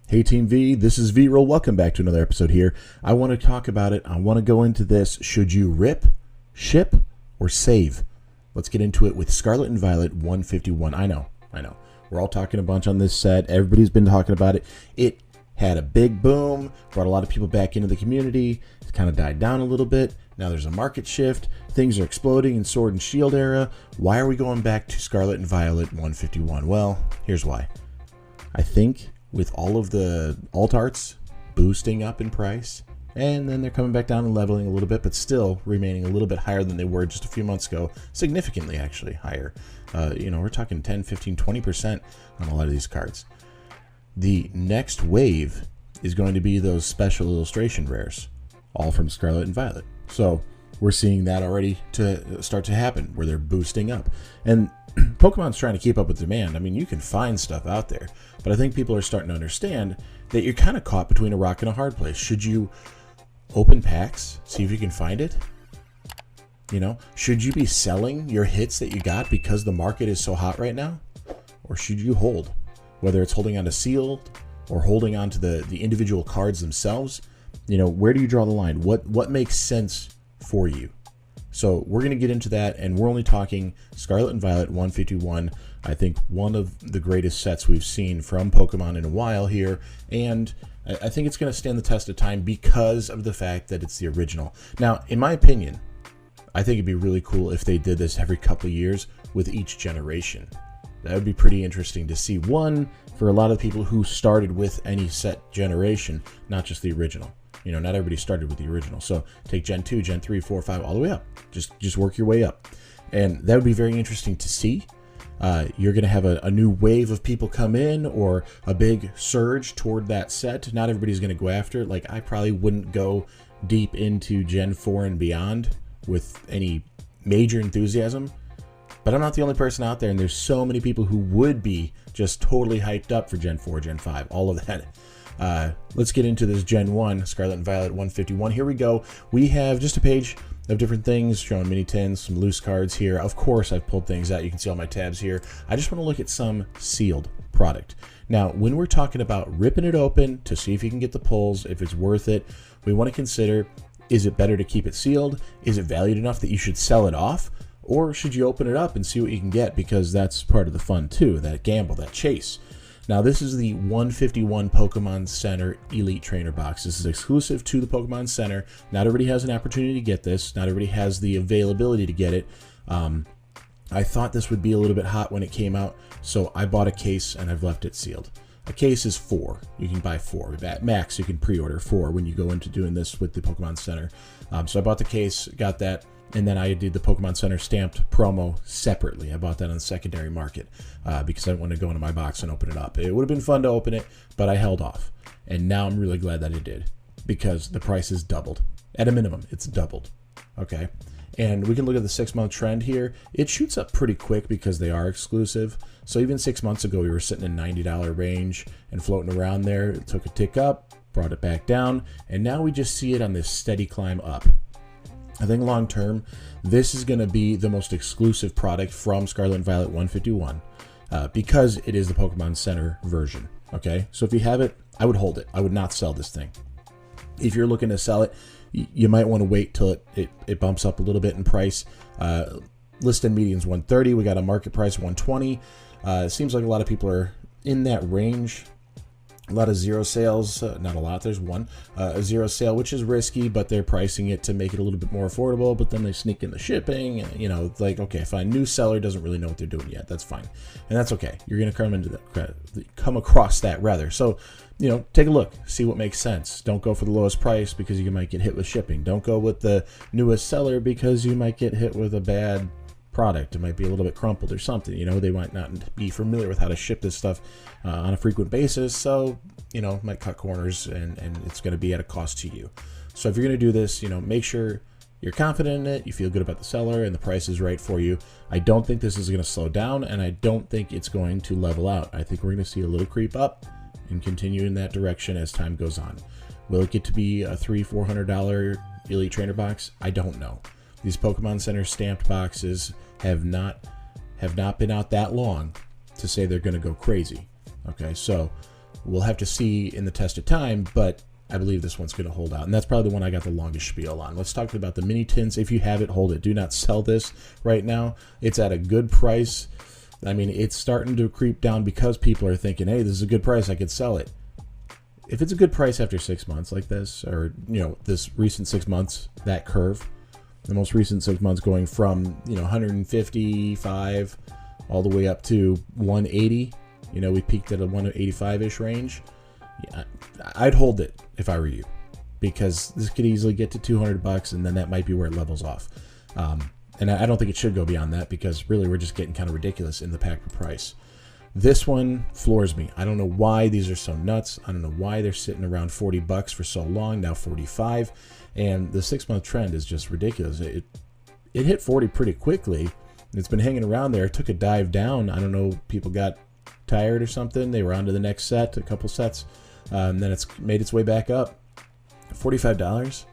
Hey Team V, this is V-Roll. Welcome back to another episode here. I want to talk about it. I want to go into this. Should you rip, ship, or save? Let's get into it with Scarlet and Violet 151. I know. We're all talking a bunch on this set. Everybody's been talking about it. It had a big boom, brought a lot of people back into the community. It's kind of died down a little bit. Now there's a market shift. Things are exploding in Sword and Shield era. Why are we going back to Scarlet and Violet 151? Well, here's why. I think with all of the alt arts boosting up in price, and then they're coming back down and leveling a little bit, but still remaining a little bit higher than they were just a few months ago, significantly actually higher. We're talking 10, 15, 20% on a lot of these cards. The next wave is going to be those special illustration rares, all from Scarlet and Violet. So we're seeing that already to start to happen, where they're boosting up. And Pokemon's trying to keep up with demand. I mean, you can find stuff out there, but I think people are starting to understand that you're kind of caught between a rock and a hard place. Should you open packs, see if you can find it? Should you be selling your hits that you got because the market is so hot right now? Or should you hold? Whether it's holding on to sealed or holding on to the individual cards themselves, where do you draw the line? What makes sense for you? So we're going to get into that, and we're only talking Scarlet and Violet 151. I think one of the greatest sets we've seen from Pokemon in a while here, and I think it's going to stand the test of time because of the fact that it's the original. Now, in my opinion, I think it'd be really cool if they did this every couple of years with each generation. That would be pretty interesting to see. One, for a lot of people who started with any set generation, not just the original. Not everybody started with the original. So take Gen 2, Gen 3, 4, 5, all the way up. Just work your way up. And that would be very interesting to see. You're going to have a new wave of people come in, or a big surge toward that set. Not everybody's going to go after it. Like, I probably wouldn't go deep into Gen 4 and beyond with any major enthusiasm. But I'm not the only person out there, and there's so many people who would be just totally hyped up for Gen 4, Gen 5, all of that. Let's get into this Gen 1, Scarlet and Violet 151. Here we go. We have just a page of different things showing mini tins, some loose cards here. Of course, I've pulled things out. You can see all my tabs here. I just want to look at some sealed product. Now, when we're talking about ripping it open to see if you can get the pulls, if it's worth it, we want to consider, is it better to keep it sealed? Is it valued enough that you should sell it off? Or should you open it up and see what you can get? Because that's part of the fun too, that gamble, that chase. Now, this is the 151 Pokemon Center Elite Trainer Box. This is exclusive to the Pokemon Center. Not everybody has an opportunity to get this. Not everybody has the availability to get it. I thought this would be a little bit hot when it came out, so I bought a case and I've left it sealed. A case is 4. You can buy 4. At max, you can pre-order 4 when you go into doing this with the Pokemon Center. So I bought the case, got that. And then I did the Pokemon Center stamped promo separately. I bought that on the secondary market because I didn't want to go into my box and open it up. It would have been fun to open it, but I held off. And now I'm really glad that I did, because the price has doubled. At a minimum, it's doubled. Okay? And we can look at the 6-month trend here. It shoots up pretty quick because they are exclusive. So even 6 months ago, we were sitting in $90 range and floating around there. It took a tick up, brought it back down, and now we just see it on this steady climb up. I think long term, this is going to be the most exclusive product from Scarlet and Violet 151 because it is the Pokemon Center version. Okay, so if you have it, I would hold it. I would not sell this thing. If you're looking to sell it, you might want to wait till it bumps up a little bit in price. Listed median's 130. We got a market price 120. It seems like a lot of people are in that range. A lot of zero sales, not a lot, there's one, a zero sale, which is risky, but they're pricing it to make it a little bit more affordable, but then they sneak in the shipping, like, okay, fine, new seller doesn't really know what they're doing yet, that's fine, and that's okay, you're going to come across that rather, so, take a look, see what makes sense. Don't go for the lowest price because you might get hit with shipping. Don't go with the newest seller because you might get hit with a bad product. It might be a little bit crumpled or something. They might not be familiar with how to ship this stuff on a frequent basis, so it might cut corners and it's going to be at a cost to you. So if you're going to do this, make sure you're confident in it, you feel good about the seller, and the price is right for you. I don't think this is going to slow down, and I don't think it's going to level out. I think we're going to see a little creep up and continue in that direction as time goes on. Will it get to be a $300-400 Elite Trainer box? I don't know. These Pokemon Center stamped boxes have not been out that long to say they're going to go crazy. Okay, so We'll have to see in the test of time, but I believe this one's going to hold out. And that's probably the one I got the longest spiel on. Let's talk about the mini tins. If you have it, hold it. Do not sell this right now. It's at a good price. I mean, it's starting to creep down because people are thinking, hey, this is a good price, I could sell it. If it's a good price after 6 months like this, or, this recent 6 months, that curve, the most recent 6 months going from, 155 all the way up to 180, we peaked at a 185-ish range. Yeah, I'd hold it if I were you, because this could easily get to $200, and then that might be where it levels off. And I don't think it should go beyond that, because really we're just getting kind of ridiculous in the pack per price. This one floors me. I don't know why these are so nuts. I don't know why they're sitting around $40 for so long, now 45, and the 6 month trend is just ridiculous. It hit 40 pretty quickly. It's been hanging around there. It took a dive down. I don't know, people got tired or something. They were on to the next set, a couple sets. Then it's made its way back up. $45?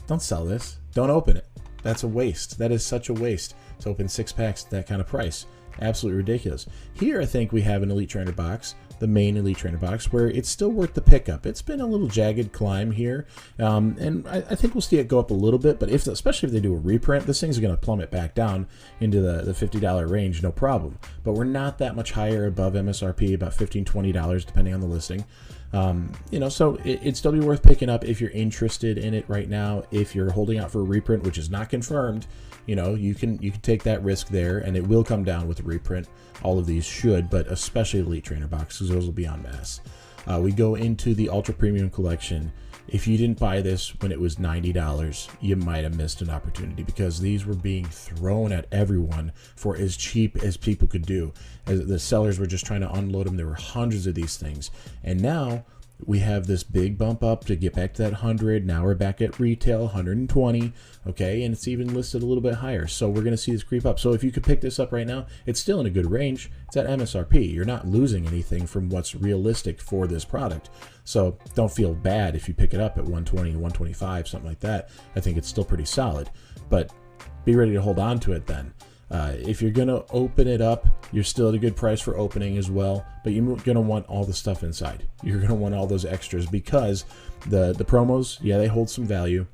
Don't sell this. Don't open it. That's a waste. That is such a waste to open 6 packs at that kind of price. Absolutely ridiculous. Here I think we have an Elite Trainer box, the main Elite Trainer box, where it's still worth the pickup. It's been a little jagged climb here, and I think we'll see it go up a little bit, but especially if they do a reprint, this thing's going to plummet back down into the $50 range, no problem. But we're not that much higher above MSRP, about $15, $20 depending on the listing. So it'd still be worth picking up if you're interested in it right now. If you're holding out for a reprint, which is not confirmed, you can take that risk there, and it will come down with a reprint. All of these should, but especially Elite Trainer boxes, those will be en masse. We go into the Ultra Premium Collection. If you didn't buy this when it was $90, you might have missed an opportunity, because these were being thrown at everyone for as cheap as people could do. As the sellers were just trying to unload them. There were hundreds of these things. And now we have this big bump up to get back to that 100. Now we're back at retail, 120, okay? And it's even listed a little bit higher. So we're going to see this creep up. So if you could pick this up right now, it's still in a good range. It's at MSRP. You're not losing anything from what's realistic for this product. So don't feel bad if you pick it up at 120, 125, something like that. I think it's still pretty solid. But be ready to hold on to it then. If you're going to open it up, you're still at a good price for opening as well, but you're going to want all the stuff inside. You're going to want all those extras, because the promos, yeah, they hold some value.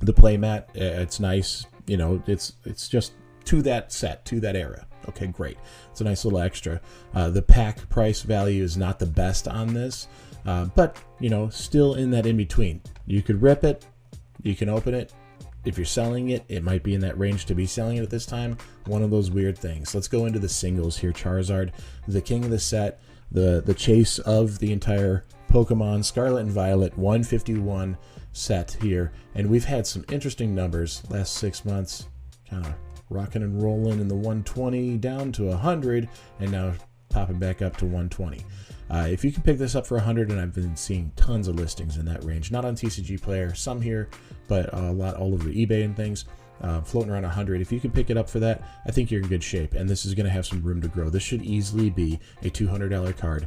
The playmat, it's nice. It's just to that set, to that era. Okay, great. It's a nice little extra. The pack price value is not the best on this, but, still in that in-between. You could rip it. You can open it. If you're selling it, it might be in that range to be selling it at this time. One of those weird things. Let's go into the singles here. Charizard, the king of the set, the chase of the entire Pokemon Scarlet and Violet 151 set here. And we've had some interesting numbers last 6 months, kind of rocking and rolling in the 120 down to 100, and now popping back up to 120. If you can pick this up for 100, and I've been seeing tons of listings in that range, not on TCG Player, some here, but a lot all over eBay and things, floating around 100. If you can pick it up for that, I think you're in good shape, and this is going to have some room to grow. This should easily be a $200 card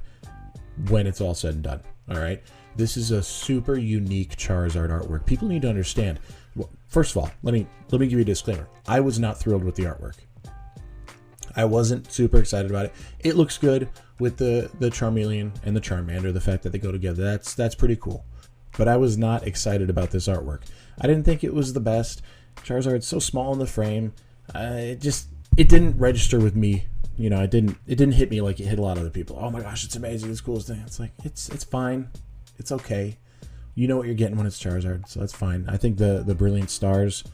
when it's all said and done. All right, this is a super unique Charizard artwork. People need to understand. Well, first of all, let me give you a disclaimer. I was not thrilled with the artwork. I wasn't super excited about it. It looks good with the Charmeleon and the Charmander. The fact that they go together, that's pretty cool. But I was not excited about this artwork. I didn't think it was the best. Charizard's so small in the frame. It didn't register with me. It didn't hit me like it hit a lot of other people. Oh my gosh, it's amazing, it's the coolest thing. It's like it's fine. It's okay. You know what you're getting when it's Charizard, so that's fine. I think the Brilliant Stars,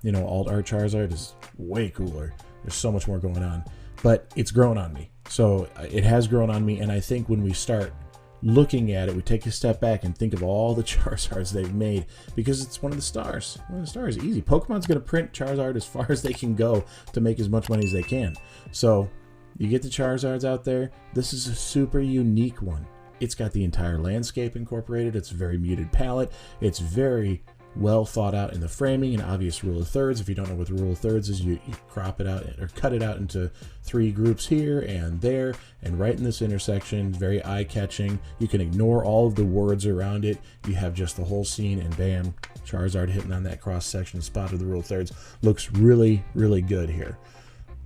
alt art Charizard is way cooler. There's so much more going on, but it's grown on me. So it has grown on me, and I think when we start looking at it, we take a step back and think of all the Charizards they've made, because it's one of the stars. One of the stars, easy. Pokemon's going to print Charizard as far as they can go to make as much money as they can. So you get the Charizards out there. This is a super unique one. It's got the entire landscape incorporated. It's a very muted palette. It's very well thought out in the framing, an obvious rule of thirds. If you don't know what the rule of thirds is, you crop it out or cut it out into 3 groups here and there, and right in this intersection. Very eye-catching. You can ignore all of the words around it. You have just the whole scene, and bam, Charizard hitting on that cross-section spot of the rule of thirds. Looks really, really good here.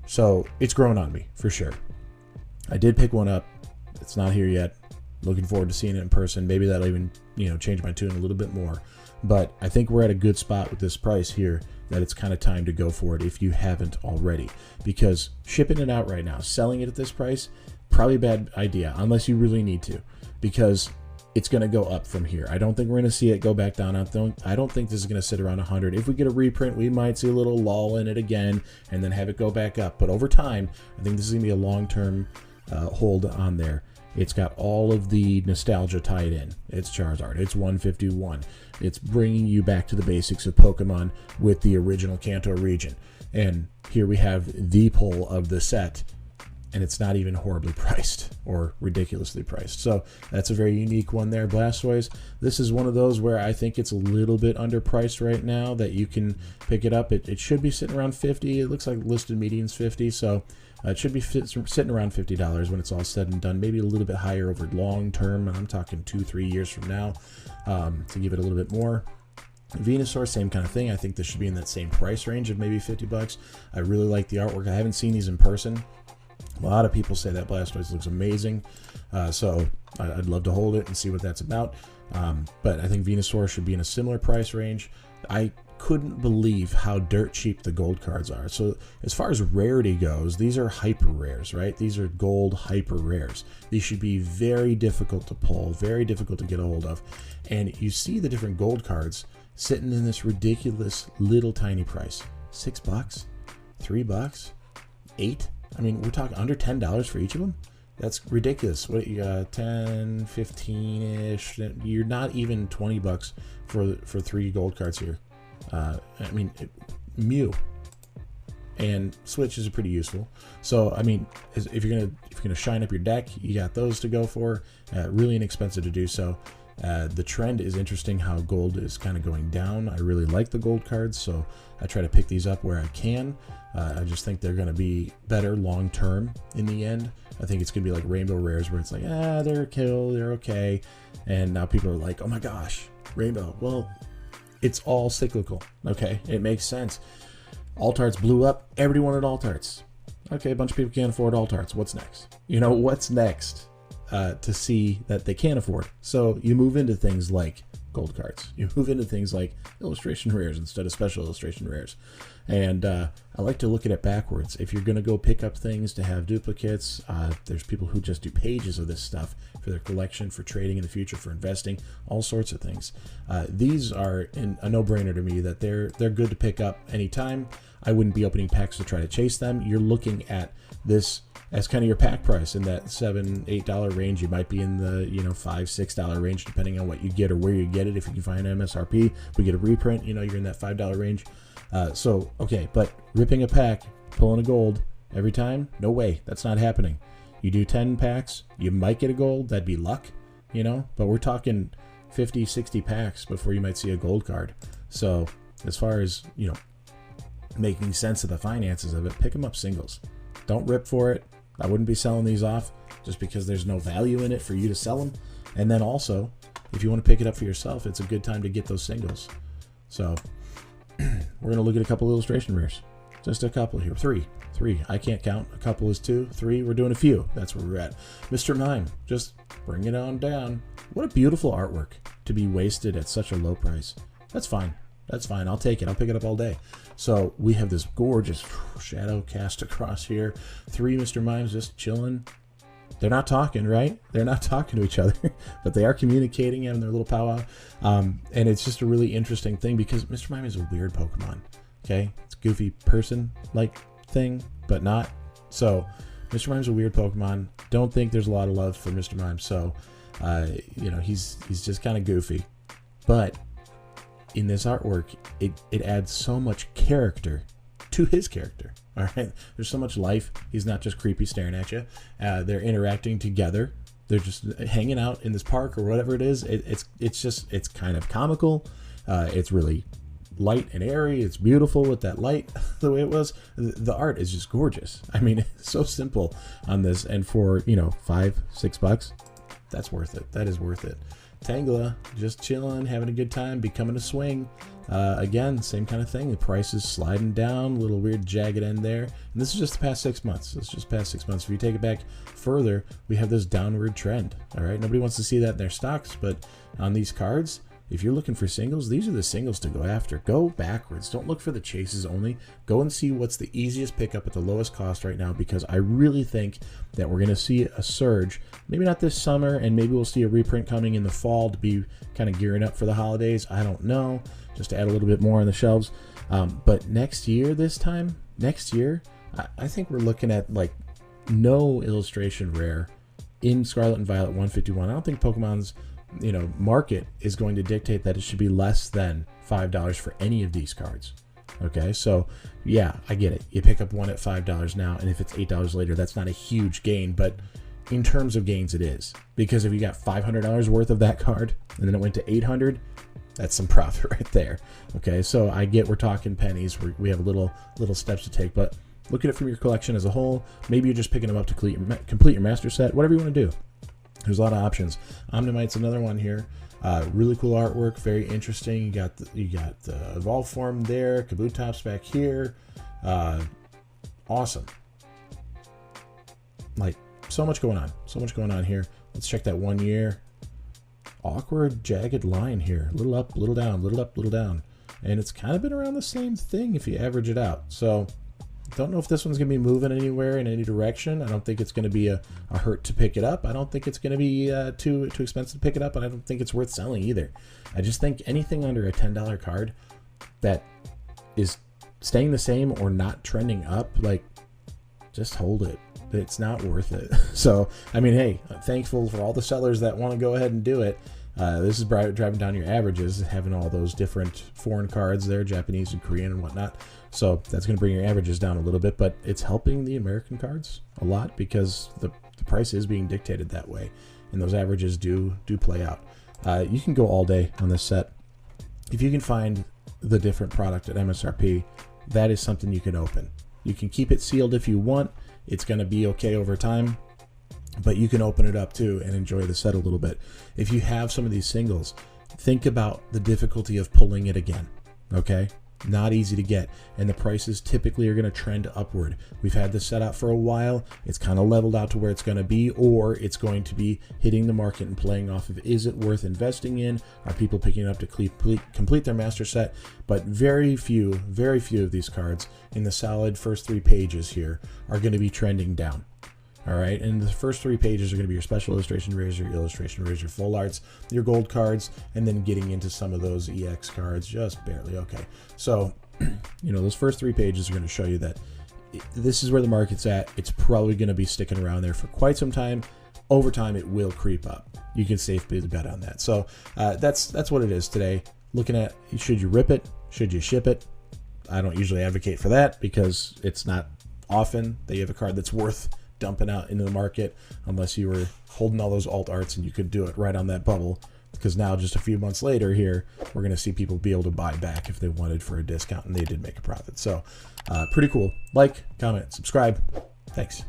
So it's grown on me, for sure. I did pick one up. It's not here yet. Looking forward to seeing it in person. Maybe that'll even, change my tune a little bit more. But I think we're at a good spot with this price here that it's kind of time to go for it if you haven't already. Because shipping it out right now, selling it at this price, probably a bad idea unless you really need to. Because it's going to go up from here. I don't think we're going to see it go back down. I don't think this is going to sit around 100. If we get a reprint, we might see a little lull in it again and then have it go back up. But over time, I think this is going to be a long-term hold on there. It's got all of the nostalgia tied in. It's Charizard. It's 151. It's bringing you back to the basics of Pokemon with the original Kanto region. And here we have the pull of the set, and it's not even horribly priced or ridiculously priced. So that's a very unique one there, Blastoise. This is one of those where I think it's a little bit underpriced right now that you can pick it up. It should be sitting around 50. It looks like listed median's 50, so it should be sitting around $50 when it's all said and done. Maybe a little bit higher over long term, and I'm talking 2-3 years from now, to give it a little bit more. Venusaur, same kind of thing. I think this should be in that same price range of maybe $50. I really like the artwork. I haven't seen these in person. A lot of people say that Blastoise looks amazing, so I'd love to hold it and see what that's about. But I think Venusaur should be in a similar price range. I couldn't believe how dirt cheap the gold cards are. So as far as rarity goes, these are hyper rares, right? These are gold hyper rares. These should be very difficult to pull, very difficult to get a hold of. And you see the different gold cards sitting in this ridiculous little tiny price. $6, $3, $8. I mean, we're talking under $10 for each of them. That's ridiculous. What you got? 10, 15-ish. You're not even $20 for 3 gold cards here. I mean, Mew and Switch is pretty useful. So I mean, if you're gonna shine up your deck, you got those to go for. Really inexpensive to do so. The trend is interesting how gold is kind of going down. I really like the gold cards, so I try to pick these up where I can. I just think they're going to be better long term in the end. I think it's going to be like Rainbow Rares where it's like, they're cool, they're okay. And now people are like, oh my gosh, Rainbow. Well, it's all cyclical, okay? It makes sense. Altarts blew up. Everybody wanted Altarts. Okay, a bunch of people can't afford Altarts. What's next? What's next? To see that they can't afford. So you move into things like gold cards. You move into things like illustration rares instead of special illustration rares. And I like to look at it backwards. If you're going to go pick up things to have duplicates, there's people who just do pages of this stuff for their collection, for trading in the future, for investing, all sorts of things. These are a no-brainer to me that they're good to pick up anytime. I wouldn't be opening packs to try to chase them. You're looking at this as kind of your pack price in that $7, $8 range. You might be in the $5, $6 range depending on what you get or where you get it. If you can find MSRP, if we get a reprint, you're in that $5 range. So okay, but ripping a pack, pulling a gold every time, no way, that's not happening. You do 10 packs, you might get a gold. That'd be luck, but we're talking 50, 60 packs before you might see a gold card. So as far as making sense of the finances of it, pick them up singles. Don't rip for it. I wouldn't be selling these off just because there's no value in it for you to sell them. And then also, if you want to pick it up for yourself, it's a good time to get those singles. So we're going to look at a couple illustration rares. Just a couple here. Three. I can't count. A couple is 2. 3, we're doing a few. That's where we're at. Mr. Mime, just bring it on down. What a beautiful artwork to be wasted at such a low price. That's fine. I'll take it. I'll pick it up all day. So we have this gorgeous shadow cast across here. 3 Mr. Mimes just chilling. They're not talking, right? They're not talking to each other, but they are communicating in their little powwow. And it's just a really interesting thing because Mr. Mime is a weird Pokemon. Okay? It's a goofy person-like thing, but not. So Mr. Mime's a weird Pokemon. Don't think there's a lot of love for Mr. Mime. So, he's just kind of goofy. But in this artwork, it adds so much character to his character. All right, there's so much life. He's not just creepy staring at you. They're interacting together. They're just hanging out in this park or whatever it is. It's kind of comical. It's really light and airy. It's beautiful with that light the way it was. The art is just gorgeous. I mean, it's so simple on this, and for $5, $6, that's worth it. That is worth it. Tangela, just chilling, having a good time, becoming a swing. Again, same kind of thing. The price is sliding down, a little weird jagged end there. And this is just the past 6 months. This is just past 6 months. If you take it back further, we have this downward trend. All right, nobody wants to see that in their stocks, but on these cards, if you're looking for singles, these are the singles to go after. Go backwards. Don't look for the chases only. Go and see what's the easiest pickup at the lowest cost right now, because I really think that we're going to see a surge. Maybe not this summer, and maybe we'll see a reprint coming in the fall to be kind of gearing up for the holidays. I don't know. Just to add a little bit more on the shelves. But next year, I think we're looking at like no illustration rare in Scarlet and Violet 151. I don't think Pokemon's market is going to dictate that it should be less than $5 for any of these cards. Okay, so yeah, I get it. You pick up one at $5 now, and if it's $8 later, that's not a huge gain, but in terms of gains, it is. Because if you got $500 worth of that card, and then it went to $800, that's some profit right there. Okay, so I get we're talking pennies. We have little steps to take, but look at it from your collection as a whole. Maybe you're just picking them up to complete your master set. Whatever you want to do. There's a lot of options. Omnimite's another one here. Really cool artwork, very interesting. You got the Evolve form there. Kabutops back here. Awesome. Like so much going on here. Let's check that 1 year. Awkward jagged line here. Little up, little down, little up, little down, and it's kind of been around the same thing if you average it out. So don't know if this one's gonna be moving anywhere in any direction. I don't think it's gonna be a hurt to pick it up. I don't think it's gonna be too expensive to pick it up, and I don't think it's worth selling either. I just think anything under a $10 card that is staying the same or not trending up, like, just hold it. It's not worth it. So, I mean, hey, I'm thankful for all the sellers that want to go ahead and do it. This is driving down your averages, having all those different foreign cards there, Japanese and Korean and whatnot. So that's going to bring your averages down a little bit, but it's helping the American cards a lot because the price is being dictated that way, and those averages do play out. You can go all day on this set. If you can find the different product at MSRP, that is something you can open. You can keep it sealed if you want. It's going to be okay over time, but you can open it up too and enjoy the set a little bit. If you have some of these singles, think about the difficulty of pulling it again. Okay, not easy to get, and the prices typically are going to trend upward. We've had this set out for a while. It's kind of leveled out to where it's going to be, or it's going to be hitting the market and playing off of, is it worth investing in? Are people picking it up to complete their master set? But very few of these cards in the solid first 3 pages here are going to be trending down. All right, and the first 3 pages are going to be your special illustration rares, your illustration rares, your full arts, your gold cards, and then getting into some of those EX cards just barely. Okay, so those first 3 pages are going to show you that this is where the market's at. It's probably going to be sticking around there for quite some time. Over time, it will creep up. You can safely bet on that. So that's what it is today. Looking at, should you rip it? Should you ship it? I don't usually advocate for that because it's not often that you have a card that's worth dumping out into the market unless you were holding all those alt arts and you could do it right on that bubble, because now just a few months later here we're going to see people be able to buy back if they wanted for a discount, and they did make a profit. So pretty cool. Like, comment, subscribe. Thanks.